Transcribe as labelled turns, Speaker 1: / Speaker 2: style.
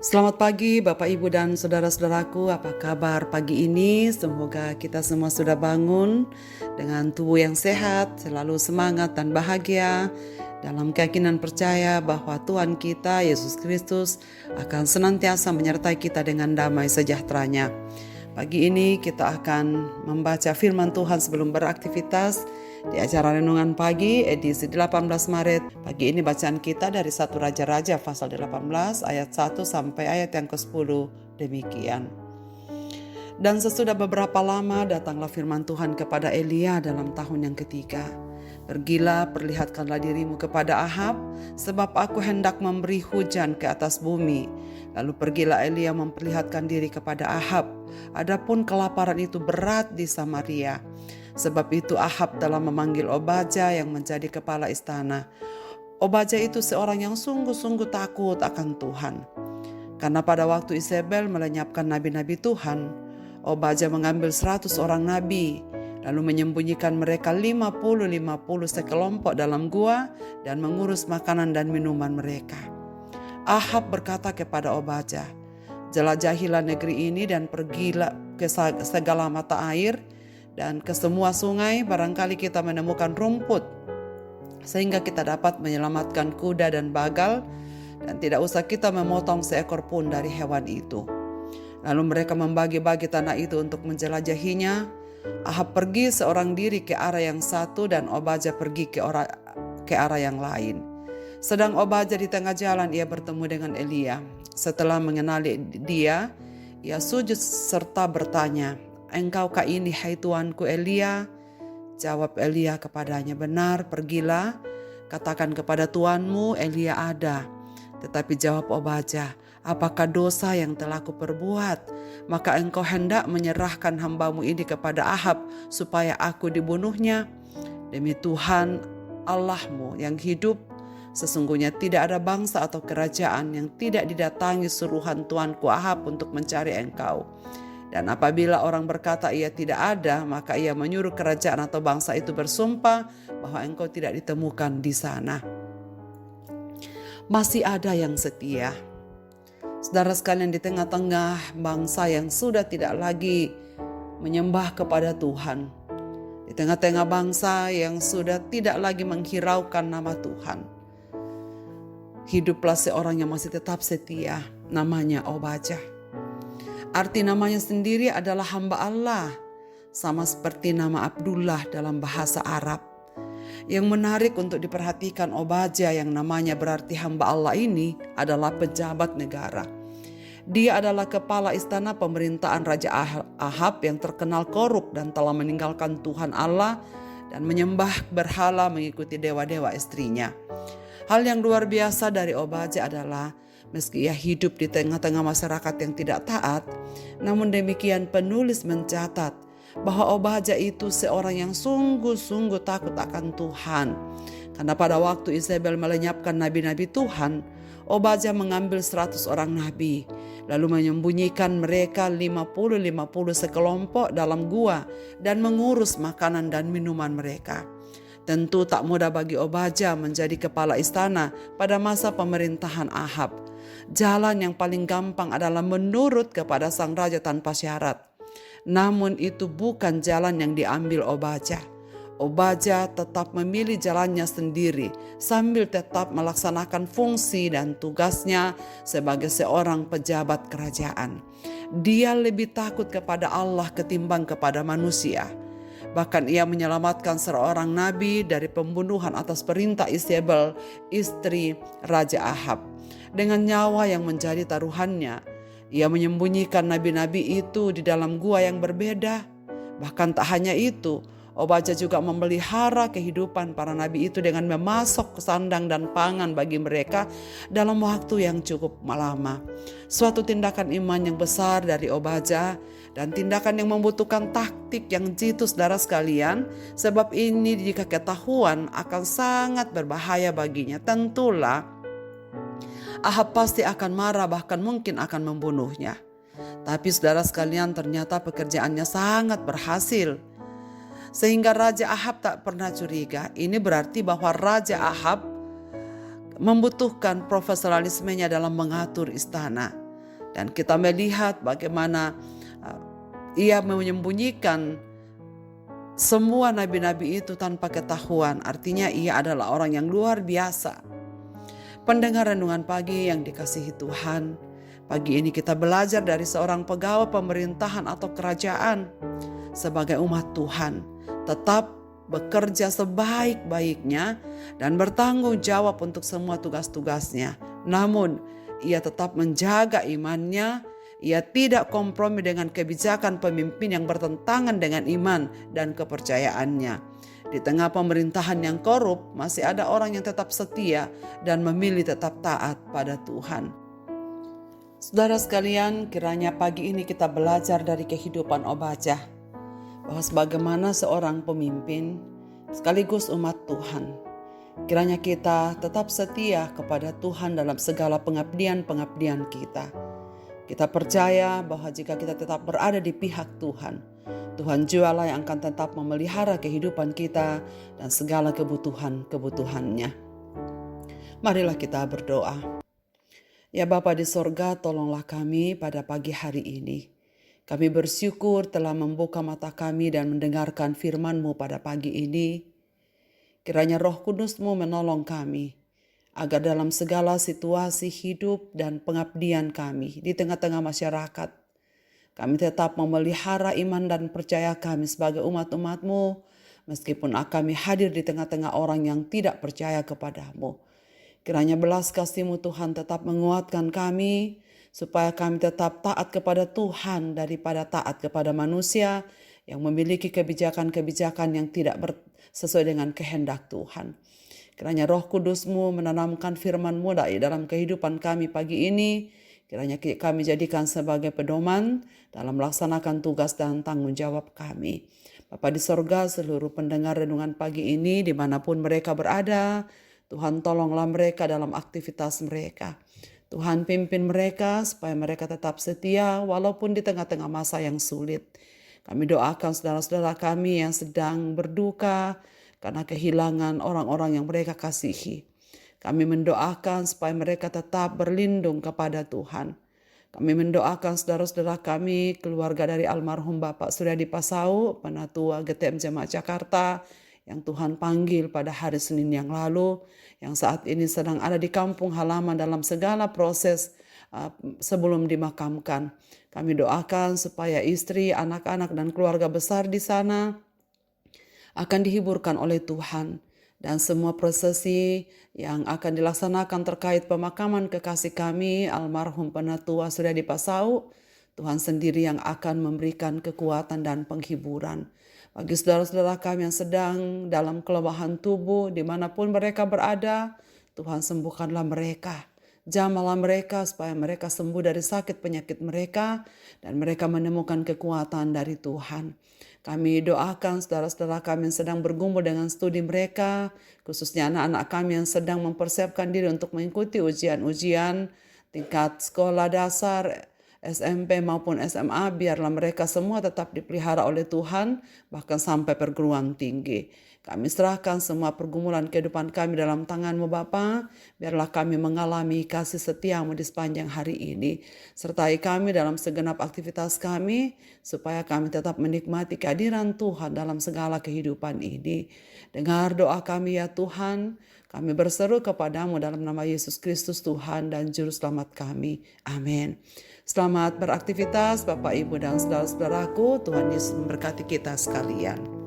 Speaker 1: Selamat pagi Bapak Ibu dan saudara-saudaraku, apa kabar pagi ini? Semoga kita semua sudah bangun dengan tubuh yang sehat, selalu semangat dan bahagia dalam keyakinan percaya bahwa Tuhan kita Yesus Kristus akan senantiasa menyertai kita dengan damai sejahteranya. Pagi ini kita akan membaca firman Tuhan sebelum beraktivitas di acara Renungan Pagi edisi 18 Maret. Pagi ini bacaan kita dari 1 Raja-Raja pasal 18 ayat 1 sampai ayat yang ke-10 demikian. Dan sesudah beberapa lama datanglah firman Tuhan kepada Elia dalam tahun yang ketiga. Pergilah, perlihatkanlah dirimu kepada Ahab, sebab aku hendak memberi hujan ke atas bumi. Lalu pergilah Elia memperlihatkan diri kepada Ahab. Adapun kelaparan itu berat di Samaria. Sebab itu Ahab telah memanggil Obadya yang menjadi kepala istana. Obadya itu seorang yang sungguh-sungguh takut akan Tuhan. Karena pada waktu Isabel melenyapkan nabi-nabi Tuhan, Obadya mengambil 100 orang nabi, lalu menyembunyikan mereka 50 sekelompok dalam gua dan mengurus makanan dan minuman mereka. Ahab berkata kepada Obadya, "Jelajahilah negeri ini dan pergilah ke segala mata air dan ke semua sungai, barangkali kita menemukan rumput, sehingga kita dapat menyelamatkan kuda dan bagal, dan tidak usah kita memotong seekor pun dari hewan itu." Lalu mereka membagi-bagi tanah itu untuk menjelajahinya. Ahab pergi seorang diri ke arah yang satu dan Obadya pergi ke arah yang lain. Sedang Obadya di tengah jalan, ia bertemu dengan Elia. Setelah mengenali dia, ia sujud serta bertanya, "Engkaukah ini, hai tuanku Elia?" Jawab Elia kepadanya, "Benar, pergilah, katakan kepada tuanmu, Elia ada." Tetapi jawab Obadya, "Apakah dosa yang telah kuperbuat? Maka engkau hendak menyerahkan hambamu ini kepada Ahab supaya aku dibunuhnya? Demi Tuhan Allahmu yang hidup, sesungguhnya tidak ada bangsa atau kerajaan yang tidak didatangi suruhan tuanku Ahab untuk mencari engkau. Dan apabila orang berkata ia tidak ada, maka ia menyuruh kerajaan atau bangsa itu bersumpah bahwa engkau tidak ditemukan di sana." Masih ada yang setia. Saudara sekalian, di tengah-tengah bangsa yang sudah tidak lagi menyembah kepada Tuhan, di tengah-tengah bangsa yang sudah tidak lagi menghiraukan nama Tuhan, hiduplah seorang yang masih tetap setia, namanya Obadya. Arti namanya sendiri adalah hamba Allah, sama seperti nama Abdullah dalam bahasa Arab. Yang menarik untuk diperhatikan, Obadya yang namanya berarti hamba Allah ini adalah pejabat negara. Dia adalah kepala istana pemerintahan Raja Ahab yang terkenal korup dan telah meninggalkan Tuhan Allah dan menyembah berhala mengikuti dewa-dewa istrinya. Hal yang luar biasa dari Obadya adalah meski ia hidup di tengah-tengah masyarakat yang tidak taat, namun demikian penulis mencatat bahwa Obadya itu seorang yang sungguh-sungguh takut akan Tuhan. Karena pada waktu Isabel melenyapkan nabi-nabi Tuhan, Obadya mengambil 100 orang nabi, lalu menyembunyikan mereka 50 sekelompok dalam gua dan mengurus makanan dan minuman mereka. Tentu tak mudah bagi Obadya menjadi kepala istana pada masa pemerintahan Ahab. Jalan yang paling gampang adalah menurut kepada sang raja tanpa syarat. Namun itu bukan jalan yang diambil Obadya. Obadya tetap memilih jalannya sendiri sambil tetap melaksanakan fungsi dan tugasnya sebagai seorang pejabat kerajaan. Dia lebih takut kepada Allah ketimbang kepada manusia. Bahkan ia menyelamatkan seorang nabi dari pembunuhan atas perintah Isabel, istri Raja Ahab. Dengan nyawa yang menjadi taruhannya, ia menyembunyikan nabi-nabi itu di dalam gua yang berbeda. Bahkan tak hanya itu, Obadya juga memelihara kehidupan para nabi itu dengan memasok sandang dan pangan bagi mereka dalam waktu yang cukup lama. Suatu tindakan iman yang besar dari Obadya dan tindakan yang membutuhkan taktik yang jitu, saudara sekalian, sebab ini jika ketahuan akan sangat berbahaya baginya. Tentulah Ahab pasti akan marah, bahkan mungkin akan membunuhnya. Tapi saudara sekalian, ternyata pekerjaannya sangat berhasil. Sehingga Raja Ahab tak pernah curiga. Ini berarti bahwa Raja Ahab membutuhkan profesionalismenya dalam mengatur istana. Dan kita melihat bagaimana ia menyembunyikan semua nabi-nabi itu tanpa ketahuan. Artinya ia adalah orang yang luar biasa. Pendengar renungan pagi yang dikasihi Tuhan, pagi ini kita belajar dari seorang pegawai pemerintahan atau kerajaan. Sebagai umat Tuhan, tetap bekerja sebaik-baiknya dan bertanggung jawab untuk semua tugas-tugasnya. Namun, ia tetap menjaga imannya. Ia tidak kompromi dengan kebijakan pemimpin yang bertentangan dengan iman dan kepercayaannya. Di tengah pemerintahan yang korup, masih ada orang yang tetap setia dan memilih tetap taat pada Tuhan. Saudara sekalian, kiranya pagi ini kita belajar dari kehidupan Obadya, bahwa sebagaimana seorang pemimpin sekaligus umat Tuhan, kiranya kita tetap setia kepada Tuhan dalam segala pengabdian-pengabdian kita. Kita percaya bahwa jika kita tetap berada di pihak Tuhan, Tuhan jualah yang akan tetap memelihara kehidupan kita dan segala kebutuhan-kebutuhannya. Marilah kita berdoa. Ya Bapa di sorga, tolonglah kami pada pagi hari ini. Kami bersyukur telah membuka mata kami dan mendengarkan firman-Mu pada pagi ini. Kiranya Roh Kudus-Mu menolong kami, agar dalam segala situasi hidup dan pengabdian kami di tengah-tengah masyarakat, kami tetap memelihara iman dan percaya kami sebagai umat-umat-Mu, meskipun kami hadir di tengah-tengah orang yang tidak percaya kepada-Mu. Kiranya belas kasih-Mu Tuhan tetap menguatkan kami, supaya kami tetap taat kepada Tuhan daripada taat kepada manusia yang memiliki kebijakan-kebijakan yang tidak sesuai dengan kehendak Tuhan. Kiranya Roh Kudus-Mu menanamkan firman-Mu dalam kehidupan kami pagi ini. Kiranya kami jadikan sebagai pedoman dalam melaksanakan tugas dan tanggung jawab kami. Bapa di sorga, seluruh pendengar renungan pagi ini dimanapun mereka berada, Tuhan tolonglah mereka dalam aktivitas mereka. Tuhan pimpin mereka supaya mereka tetap setia walaupun di tengah-tengah masa yang sulit. Kami doakan saudara-saudara kami yang sedang berduka karena kehilangan orang-orang yang mereka kasihi. Kami mendoakan supaya mereka tetap berlindung kepada Tuhan. Kami mendoakan saudara-saudara kami, keluarga dari almarhum Bapak Suryadi Pasau, Penatua GTM Jemaat Jakarta, yang Tuhan panggil pada hari Senin yang lalu, yang saat ini sedang ada di kampung halaman dalam segala proses sebelum dimakamkan. Kami doakan supaya istri, anak-anak, dan keluarga besar di sana akan dihiburkan oleh Tuhan, dan semua prosesi yang akan dilaksanakan terkait pemakaman kekasih kami almarhum Penatua Suryadi Pasau, Tuhan sendiri yang akan memberikan kekuatan dan penghiburan. Bagi saudara-saudara kami yang sedang dalam kelemahan tubuh dimanapun mereka berada, Tuhan sembuhkanlah mereka. Jamalah mereka supaya mereka sembuh dari sakit penyakit mereka dan mereka menemukan kekuatan dari Tuhan. Kami doakan saudara-saudara kami yang sedang bergumul dengan studi mereka, khususnya anak-anak kami yang sedang mempersiapkan diri untuk mengikuti ujian-ujian tingkat sekolah dasar, SMP maupun SMA, biarlah mereka semua tetap dipelihara oleh Tuhan, bahkan sampai perguruan tinggi. Kami serahkan semua pergumulan kehidupan kami dalam tangan-Mu Bapa. Biarlah kami mengalami kasih setia-Mu di sepanjang hari ini. Sertai kami dalam segenap aktivitas kami, supaya kami tetap menikmati kehadiran Tuhan dalam segala kehidupan ini. Dengar doa kami ya Tuhan. Kami berseru kepadamu dalam nama Yesus Kristus Tuhan dan Juru Selamat kami. Amin. Selamat beraktivitas Bapak, Ibu, dan saudara-saudaraku. Tuhan Yesus memberkati kita sekalian.